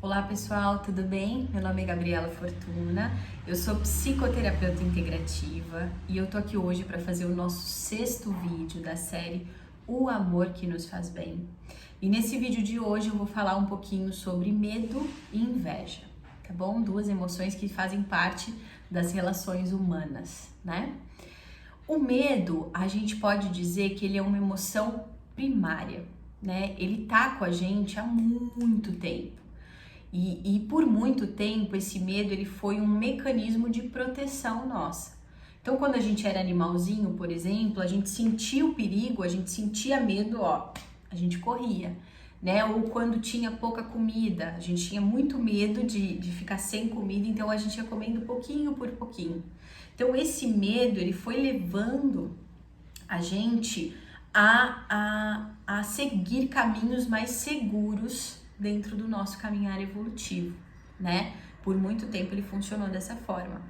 Olá pessoal, tudo bem? Meu nome é Gabriela Fortuna, eu sou psicoterapeuta integrativa e eu tô aqui hoje para fazer o nosso 6º vídeo da série O Amor que Nos Faz Bem. E nesse vídeo de hoje eu vou falar um pouquinho sobre medo e inveja, tá bom? Duas emoções que fazem parte das relações humanas, né? O medo, a gente pode dizer que ele é uma emoção primária, né? Ele tá com a gente há muito tempo. E por muito tempo esse medo ele foi um mecanismo de proteção nossa. Então quando a gente era animalzinho, por exemplo, a gente sentia o perigo, a gente sentia medo, a gente corria, né? Ou quando tinha pouca comida, a gente tinha muito medo de ficar sem comida, então a gente ia comendo pouquinho por pouquinho. Então esse medo ele foi levando a gente a seguir caminhos mais seguros dentro do nosso caminhar evolutivo, né? Por muito tempo ele funcionou dessa forma.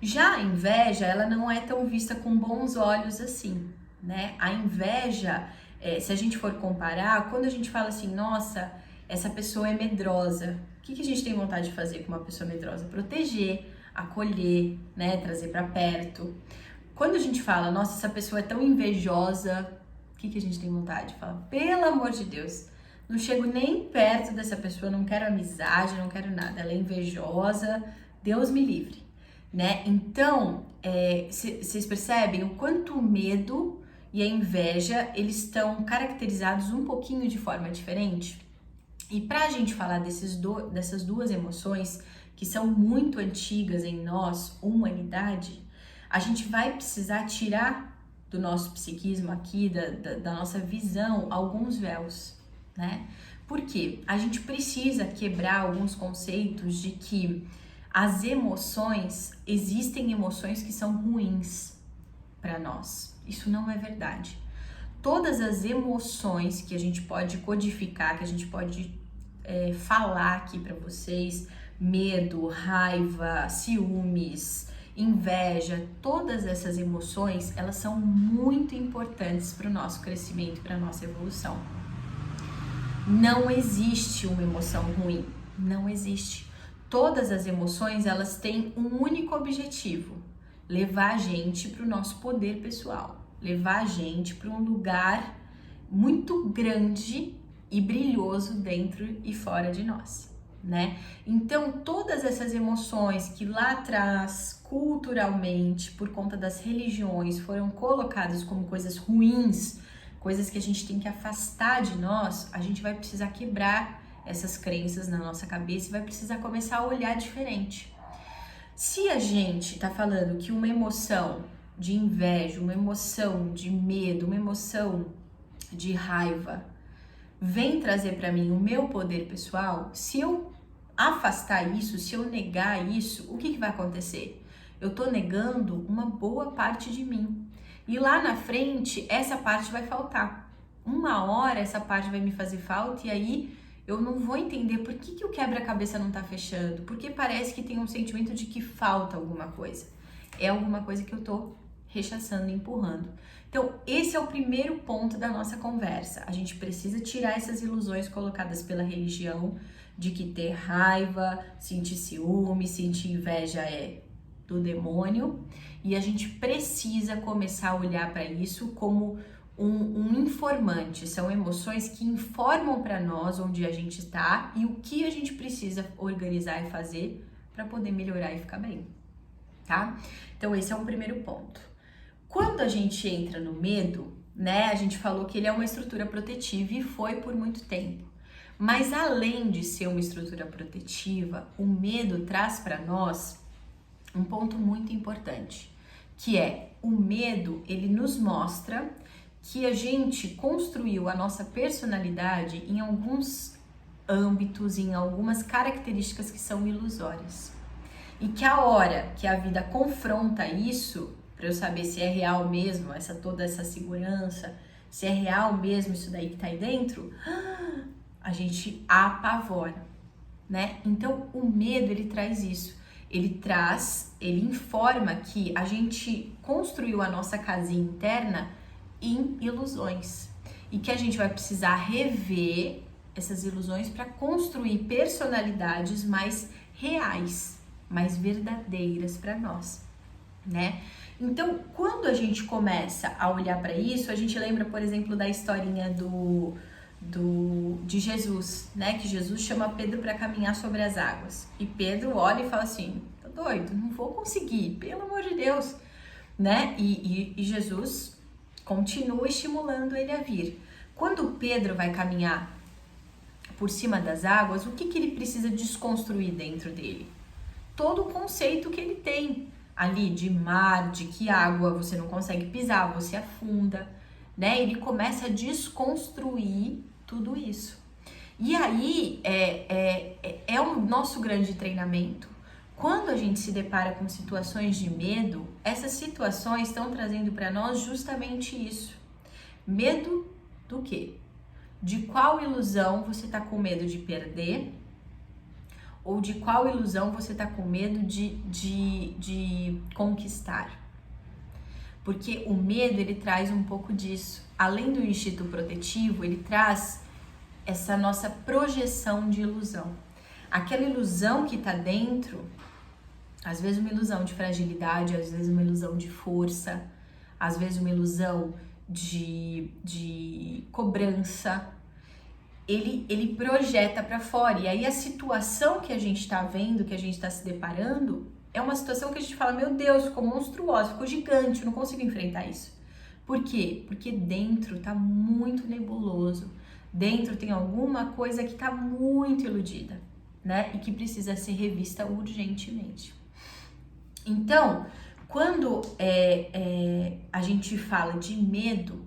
Já a inveja, ela não é tão vista com bons olhos assim, né? A inveja, se a gente for comparar, quando a gente fala assim, nossa, essa pessoa é medrosa, o que a gente tem vontade de fazer com uma pessoa medrosa? Proteger, acolher, né? Trazer para perto. Quando a gente fala, nossa, essa pessoa é tão invejosa, o que a gente tem vontade de falar? Pelo amor de Deus, não chego nem perto dessa pessoa, não quero amizade, não quero nada, ela é invejosa, Deus me livre, né? Então, vocês percebem o quanto o medo e a inveja, eles estão caracterizados um pouquinho de forma diferente? E pra gente falar dessas duas emoções, que são muito antigas em nós, humanidade, a gente vai precisar tirar do nosso psiquismo aqui, da nossa visão, alguns véus, né? Porque a gente precisa quebrar alguns conceitos de que as emoções, existem emoções que são ruins para nós. Isso não é verdade. Todas as emoções que a gente pode codificar, que a gente pode falar aqui para vocês, medo, raiva, ciúmes, inveja, todas essas emoções, elas são muito importantes para o nosso crescimento, para a nossa evolução. Não existe uma emoção ruim, não existe. Todas as emoções, elas têm um único objetivo: levar a gente para o nosso poder pessoal, levar a gente para um lugar muito grande e brilhoso dentro e fora de nós, né? Então, todas essas emoções que lá atrás, culturalmente, por conta das religiões, foram colocadas como coisas ruins, coisas que a gente tem que afastar de nós, a gente vai precisar quebrar essas crenças na nossa cabeça e vai precisar começar a olhar diferente. Se a gente tá falando que uma emoção de inveja, uma emoção de medo, uma emoção de raiva vem trazer para mim o meu poder pessoal, se eu afastar isso, se eu negar isso, o que vai acontecer? Eu tô negando uma boa parte de mim. E lá na frente, essa parte vai faltar. Uma hora essa parte vai me fazer falta e aí eu não vou entender por que o quebra-cabeça não tá fechando. Porque parece que tem um sentimento de que falta alguma coisa. É alguma coisa que eu tô rechaçando, empurrando. Então, esse é o primeiro ponto da nossa conversa. A gente precisa tirar essas ilusões colocadas pela religião de que ter raiva, sentir ciúme, sentir inveja é do demônio. E a gente precisa começar a olhar para isso como um informante. São emoções que informam para nós onde a gente está e o que a gente precisa organizar e fazer para poder melhorar e ficar bem, tá? Então, esse é um primeiro ponto. Quando a gente entra no medo, né, a gente falou que ele é uma estrutura protetiva e foi por muito tempo. Mas além de ser uma estrutura protetiva, o medo traz para nós um ponto muito importante, que é o medo, ele nos mostra que a gente construiu a nossa personalidade em alguns âmbitos, em algumas características que são ilusórias. E que a hora que a vida confronta isso, para eu saber se é real mesmo, toda essa segurança, se é real mesmo isso daí que tá aí dentro, a gente apavora, né? Então, o medo, ele traz isso. Ele informa que a gente construiu a nossa casinha interna em ilusões. E que a gente vai precisar rever essas ilusões para construir personalidades mais reais, mais verdadeiras para nós, né? Então, quando a gente começa a olhar para isso, a gente lembra, por exemplo, da historinha de Jesus, né? Que Jesus chama Pedro para caminhar sobre as águas. E Pedro olha e fala assim: tô doido, não vou conseguir, pelo amor de Deus, né? E Jesus continua estimulando ele a vir. Quando Pedro vai caminhar por cima das águas, o que ele precisa desconstruir dentro dele? Todo o conceito que ele tem ali de mar, de que água você não consegue pisar, você afunda, né? Ele começa a desconstruir tudo isso. E aí é o nosso grande treinamento. Quando a gente se depara com situações de medo, essas situações estão trazendo para nós justamente isso. Medo do quê? De qual ilusão você está com medo de perder? Ou de qual ilusão você está com medo de conquistar? Porque o medo, ele traz um pouco disso. Além do instinto protetivo, ele traz essa nossa projeção de ilusão. Aquela ilusão que está dentro, às vezes uma ilusão de fragilidade, às vezes uma ilusão de força, às vezes uma ilusão de cobrança, ele projeta para fora. E aí a situação que a gente está vendo, que a gente está se deparando, é uma situação que a gente fala: meu Deus, ficou monstruosa, ficou gigante, eu não consigo enfrentar isso. Por quê? Porque dentro tá muito nebuloso, dentro tem alguma coisa que tá muito iludida, né? E que precisa ser revista urgentemente. Então, quando a gente fala de medo,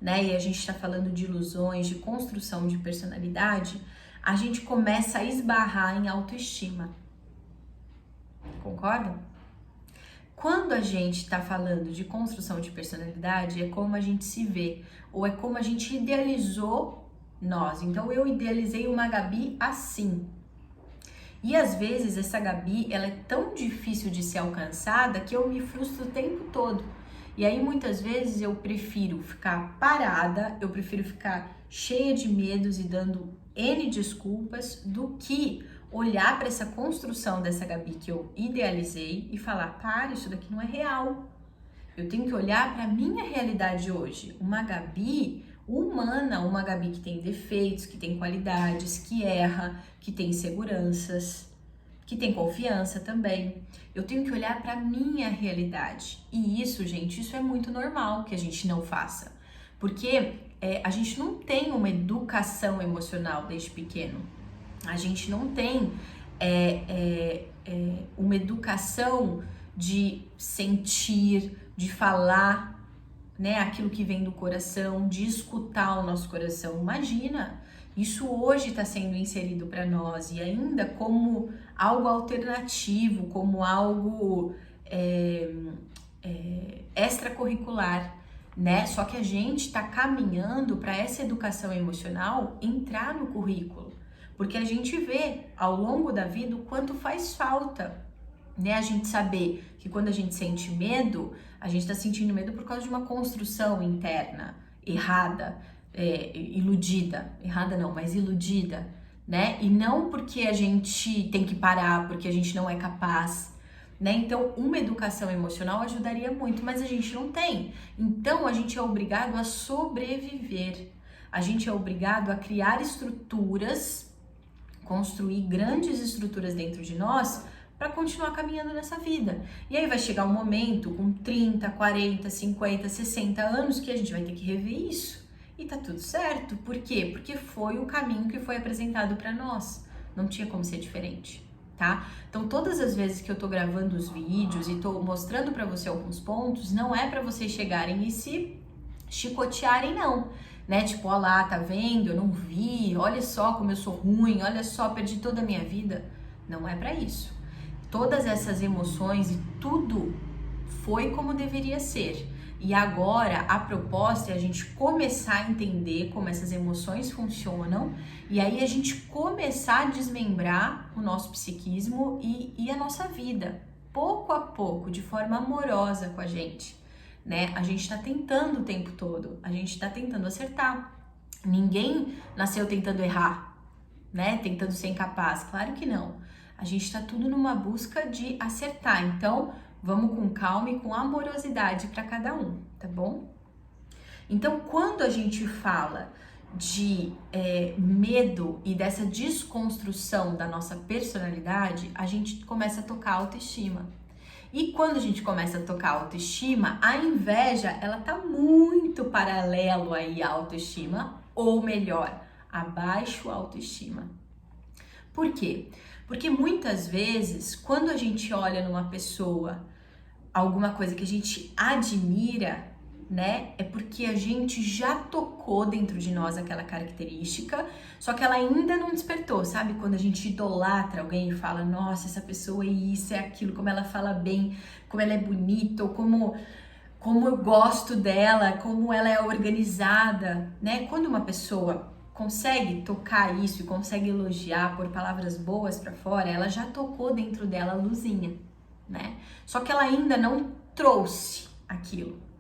né, e a gente está falando de ilusões, de construção de personalidade, a gente começa a esbarrar em autoestima. Concorda? Quando a gente está falando de construção de personalidade, é como a gente se vê, ou é como a gente idealizou nós. Então, eu idealizei uma Gabi assim. E às vezes essa Gabi, ela é tão difícil de ser alcançada que eu me frustro o tempo todo. E aí muitas vezes eu prefiro ficar parada, eu prefiro ficar cheia de medos e dando N desculpas do que olhar para essa construção dessa Gabi que eu idealizei e falar: para, isso daqui não é real. Eu tenho que olhar para a minha realidade hoje. Uma Gabi humana, uma Gabi que tem defeitos, que tem qualidades, que erra, que tem inseguranças, que tem confiança também. Eu tenho que olhar para a minha realidade. E isso, gente, isso é muito normal que a gente não faça. Porque a gente não tem uma educação emocional desde pequeno. A gente não tem uma educação de sentir, de falar, né, aquilo que vem do coração, de escutar o nosso coração. Imagina, isso hoje está sendo inserido para nós e ainda como algo alternativo, como algo extracurricular, né? Só que a gente está caminhando para essa educação emocional entrar no currículo, porque a gente vê ao longo da vida o quanto faz falta, né? A gente saber que quando a gente sente medo, a gente está sentindo medo por causa de uma construção interna errada, iludida, errada não, mas iludida, né? E não porque a gente tem que parar, porque a gente não é capaz, né? Então, uma educação emocional ajudaria muito, mas a gente não tem. Então, a gente é obrigado a sobreviver. A gente é obrigado a criar estruturas, construir grandes estruturas dentro de nós para continuar caminhando nessa vida. E aí vai chegar um momento com 30, 40, 50, 60 anos que a gente vai ter que rever isso. E tá tudo certo. Por quê? Porque foi o caminho que foi apresentado para nós. Não tinha como ser diferente, tá? Então, todas as vezes que eu tô gravando os vídeos e tô mostrando para você alguns pontos, não é para vocês chegarem e se chicotearem, não. Né? Tipo, ó lá, tá vendo? Eu não vi. Olha só como eu sou ruim. Olha só, perdi toda a minha vida. Não é para isso. Todas essas emoções e tudo foi como deveria ser. E agora a proposta é a gente começar a entender como essas emoções funcionam e aí a gente começar a desmembrar o nosso psiquismo e a nossa vida, pouco a pouco, de forma amorosa com a gente, né? A gente tá tentando o tempo todo, a gente tá tentando acertar. Ninguém nasceu tentando errar, né? Tentando ser incapaz. Claro que não. A gente está tudo numa busca de acertar. Então, vamos com calma e com amorosidade para cada um, tá bom? Então, quando a gente fala de medo e dessa desconstrução da nossa personalidade, a gente começa a tocar a autoestima. E quando a gente começa a tocar a autoestima, a inveja, ela tá muito paralelo aí à autoestima, ou melhor, abaixo a autoestima. Por quê? Porque muitas vezes, quando a gente olha numa pessoa alguma coisa que a gente admira, né? É porque a gente já tocou dentro de nós aquela característica, só que ela ainda não despertou, sabe? Quando a gente idolatra alguém e fala, nossa, essa pessoa é isso, é aquilo, como ela fala bem, como ela é bonita, ou como eu gosto dela, como ela é organizada, né? Quando uma pessoa consegue tocar isso e consegue elogiar, por palavras boas para fora, ela já tocou dentro dela a luzinha, né? Só que ela ainda não trouxe aquilo.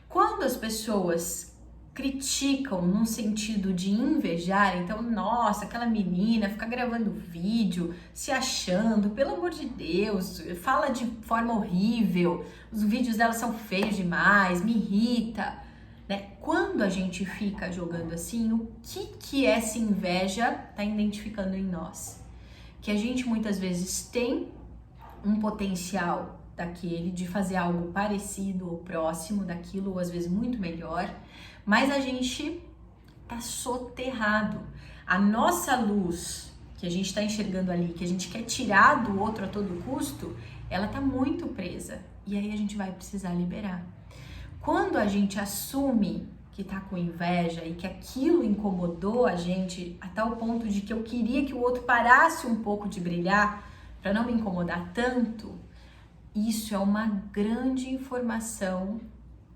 Quando as pessoas criticam num sentido de invejar, então, nossa, aquela menina fica gravando vídeo, se achando, pelo amor de Deus, fala de forma horrível, os vídeos dela são feios demais, me irrita, né? Quando a gente fica jogando assim, o que essa inveja tá identificando em nós? Que a gente muitas vezes tem um potencial daquele, de fazer algo parecido ou próximo daquilo, ou às vezes muito melhor, mas a gente tá soterrado. A nossa luz, que a gente tá enxergando ali, que a gente quer tirar do outro a todo custo, ela tá muito presa. E aí a gente vai precisar liberar. Quando a gente assume que tá com inveja e que aquilo incomodou a gente a tal ponto de que eu queria que o outro parasse um pouco de brilhar, para não me incomodar tanto, isso é uma grande informação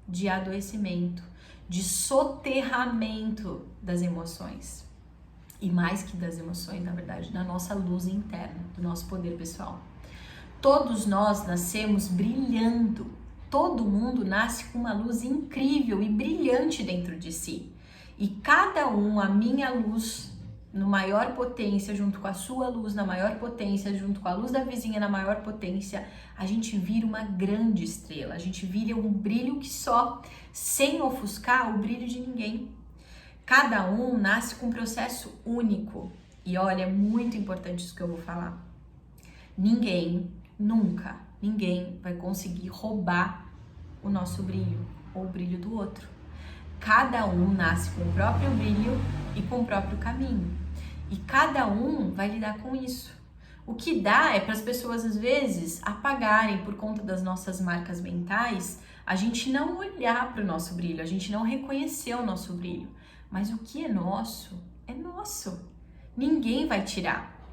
de adoecimento, de soterramento das emoções. E mais que das emoções, na verdade, da nossa luz interna, do nosso poder pessoal. Todos nós nascemos brilhando. Todo mundo nasce com uma luz incrível e brilhante dentro de si. E cada um, a minha luz no maior potência, junto com a sua luz na maior potência, junto com a luz da vizinha na maior potência, a gente vira uma grande estrela, a gente vira um brilho que só, sem ofuscar o brilho de ninguém. Cada um nasce com um processo único. E olha, é muito importante isso que eu vou falar. Ninguém, nunca, ninguém vai conseguir roubar o nosso brilho ou o brilho do outro. Cada um nasce com o próprio brilho e com o próprio caminho. E cada um vai lidar com isso. O que dá é para as pessoas, às vezes, apagarem por conta das nossas marcas mentais, a gente não olhar para o nosso brilho, a gente não reconhecer o nosso brilho. Mas o que é nosso, é nosso. Ninguém vai tirar.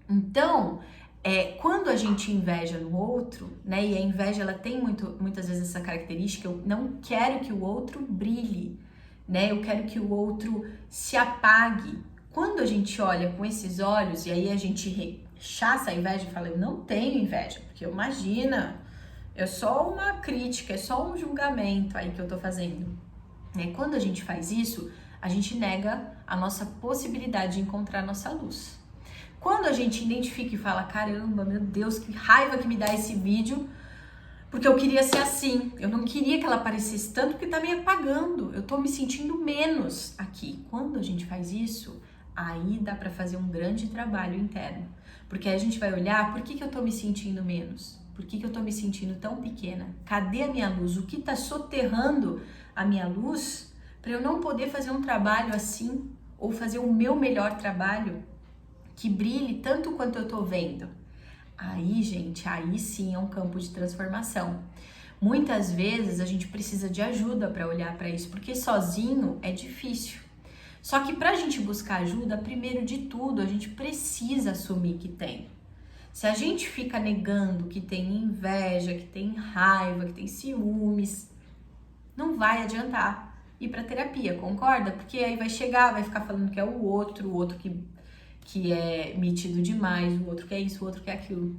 Então, quando a gente inveja no outro, né, e a inveja ela tem muitas vezes essa característica, eu não quero que o outro brilhe, né, eu quero que o outro se apague. Quando a gente olha com esses olhos, e aí a gente rechaça a inveja e fala, eu não tenho inveja, porque imagina, é só uma crítica, é só um julgamento aí que eu tô fazendo. Né? Quando a gente faz isso, a gente nega a nossa possibilidade de encontrar a nossa luz. Quando a gente identifica e fala, caramba, meu Deus, que raiva que me dá esse vídeo, porque eu queria ser assim, eu não queria que ela aparecesse tanto porque tá me apagando, eu tô me sentindo menos aqui. Quando a gente faz isso, aí dá pra fazer um grande trabalho interno, porque aí a gente vai olhar, por que eu tô me sentindo menos? Por que eu tô me sentindo tão pequena? Cadê a minha luz? O que tá soterrando a minha luz para eu não poder fazer um trabalho assim, ou fazer o meu melhor trabalho, que brilhe tanto quanto eu tô vendo? Aí, gente, aí sim é um campo de transformação. Muitas vezes a gente precisa de ajuda para olhar para isso, porque sozinho é difícil. Só que para a gente buscar ajuda, primeiro de tudo, a gente precisa assumir que tem. Se a gente fica negando que tem inveja, que tem raiva, que tem ciúmes, não vai adiantar ir para terapia, concorda? Porque aí vai chegar, vai ficar falando que é o outro que é metido demais, o outro que é isso, o outro que é aquilo,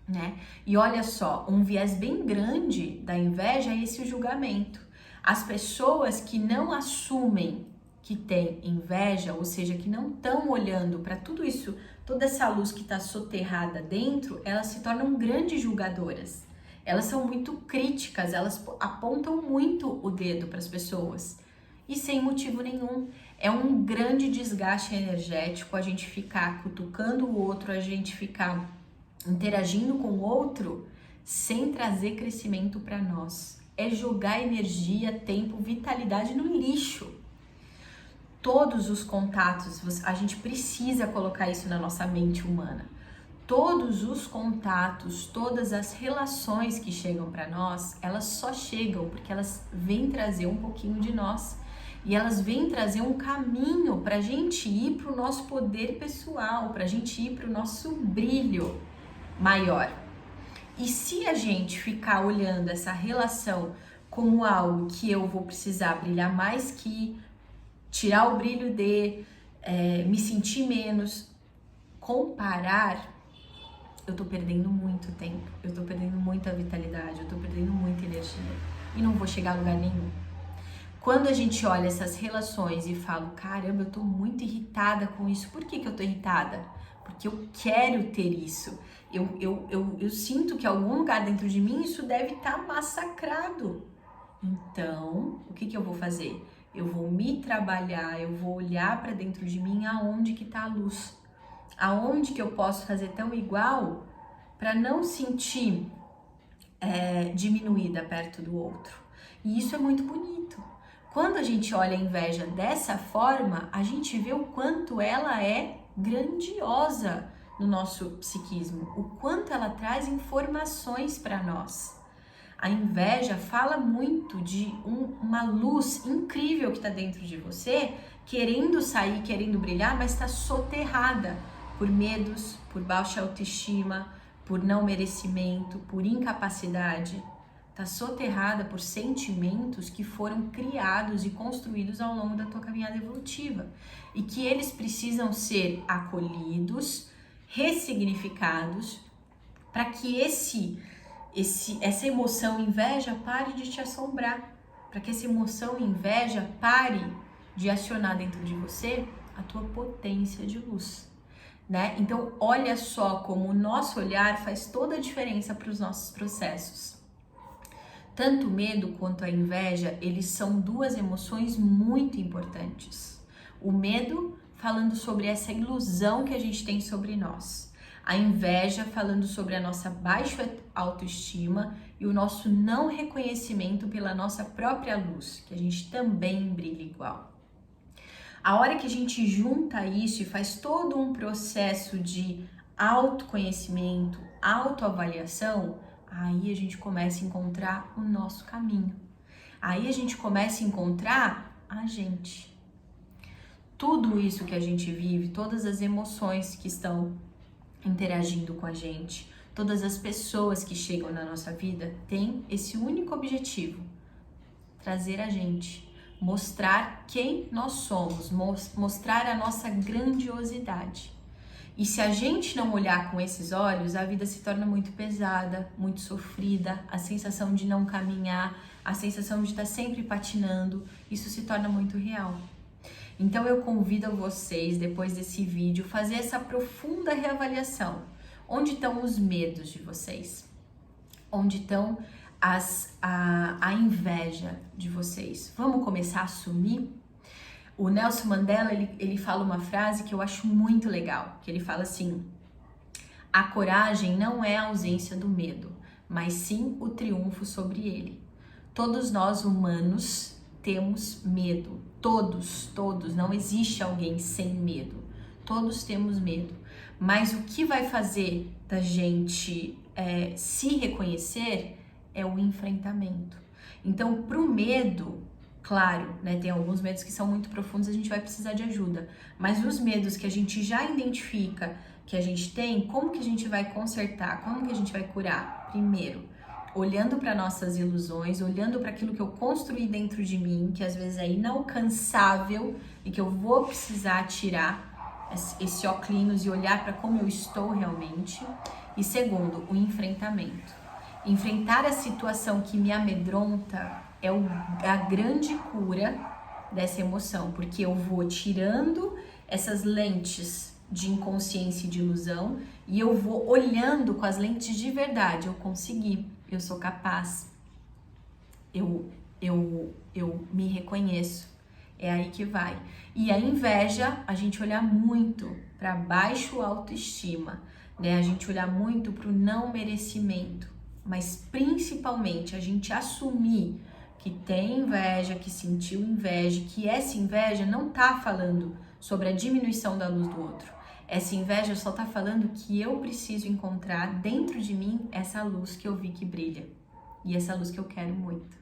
né? E olha só, um viés bem grande da inveja é esse julgamento. As pessoas que não assumem que têm inveja, ou seja, que não estão olhando para tudo isso, toda essa luz que está soterrada dentro, elas se tornam grandes julgadoras. Elas são muito críticas, elas apontam muito o dedo para as pessoas e sem motivo nenhum. É um grande desgaste energético a gente ficar cutucando o outro, a gente ficar interagindo com o outro sem trazer crescimento para nós. É jogar energia, tempo, vitalidade no lixo. Todos os contatos, a gente precisa colocar isso na nossa mente humana. Todos os contatos, todas as relações que chegam para nós, elas só chegam porque elas vêm trazer um pouquinho de nós. E elas vêm trazer um caminho para a gente ir para o nosso poder pessoal, para a gente ir para o nosso brilho maior. E se a gente ficar olhando essa relação como algo que eu vou precisar brilhar mais que, tirar o brilho de, me sentir menos, comparar, eu tô perdendo muito tempo, eu tô perdendo muita vitalidade, eu tô perdendo muita energia e não vou chegar a lugar nenhum. Quando a gente olha essas relações e fala, caramba, eu tô muito irritada com isso. Por que eu tô irritada? Porque eu quero ter isso. Eu sinto que em algum lugar dentro de mim isso deve estar massacrado. Então, o que eu vou fazer? Eu vou me trabalhar, eu vou olhar para dentro de mim aonde que tá a luz. Aonde que eu posso fazer tão igual para não sentir diminuída perto do outro. E isso é muito bonito. Quando a gente olha a inveja dessa forma, a gente vê o quanto ela é grandiosa no nosso psiquismo, o quanto ela traz informações para nós. A inveja fala muito de uma luz incrível que está dentro de você, querendo sair, querendo brilhar, mas está soterrada por medos, por baixa autoestima, por não merecimento, por incapacidade. Está soterrada por sentimentos que foram criados e construídos ao longo da tua caminhada evolutiva e que eles precisam ser acolhidos, ressignificados, para que essa emoção inveja pare de te assombrar, para que essa emoção inveja pare de acionar dentro de você a tua potência de luz, né? Então, olha só como o nosso olhar faz toda a diferença para os nossos processos. Tanto o medo quanto a inveja, eles são duas emoções muito importantes. O medo falando sobre essa ilusão que a gente tem sobre nós. A inveja falando sobre a nossa baixa autoestima e o nosso não reconhecimento pela nossa própria luz, que a gente também brilha igual. A hora que a gente junta isso e faz todo um processo de autoconhecimento, autoavaliação, aí a gente começa a encontrar o nosso caminho. Aí a gente começa a encontrar a gente. Tudo isso que a gente vive, todas as emoções que estão interagindo com a gente, todas as pessoas que chegam na nossa vida, tem esse único objetivo: trazer a gente, mostrar quem nós somos, mostrar a nossa grandiosidade. E se a gente não olhar com esses olhos, a vida se torna muito pesada, muito sofrida, a sensação de não caminhar, a sensação de estar sempre patinando, isso se torna muito real. Então eu convido vocês, depois desse vídeo, fazer essa profunda reavaliação. Onde estão os medos de vocês? Onde estão a inveja de vocês? Vamos começar a assumir? O Nelson Mandela, ele fala uma frase que eu acho muito legal, que ele fala assim: a coragem não é a ausência do medo, mas sim o triunfo sobre ele. Todos nós humanos temos medo, todos, não existe alguém sem medo, todos temos medo, mas o que vai fazer da gente se reconhecer é o enfrentamento. Então, pro medo, claro, né, tem alguns medos que são muito profundos, a gente vai precisar de ajuda, mas os medos que a gente já identifica que a gente tem, como que a gente vai consertar, como que a gente vai curar? Primeiro, olhando para nossas ilusões, olhando para aquilo que eu construí dentro de mim, que às vezes é inalcançável e que eu vou precisar tirar esse óculos e olhar para como eu estou realmente. E segundo, o enfrentamento. Enfrentar a situação que me amedronta é a grande cura dessa emoção, porque eu vou tirando essas lentes de inconsciência e de ilusão e eu vou olhando com as lentes de verdade. Eu consegui, eu sou capaz, eu me reconheço. É aí que vai. E a inveja, a gente olhar muito para baixo autoestima, né? A gente olhar muito para o não merecimento, mas principalmente a gente assumir que tem inveja, que sentiu inveja, que essa inveja não tá falando sobre a diminuição da luz do outro. Essa inveja só tá falando que eu preciso encontrar dentro de mim essa luz que eu vi que brilha. E essa luz que eu quero muito.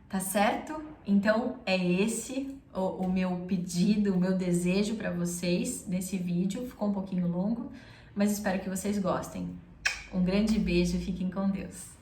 Tá certo? Então é esse o meu pedido, o meu desejo para vocês nesse vídeo. Ficou um pouquinho longo, mas espero que vocês gostem. Um grande beijo, fiquem com Deus.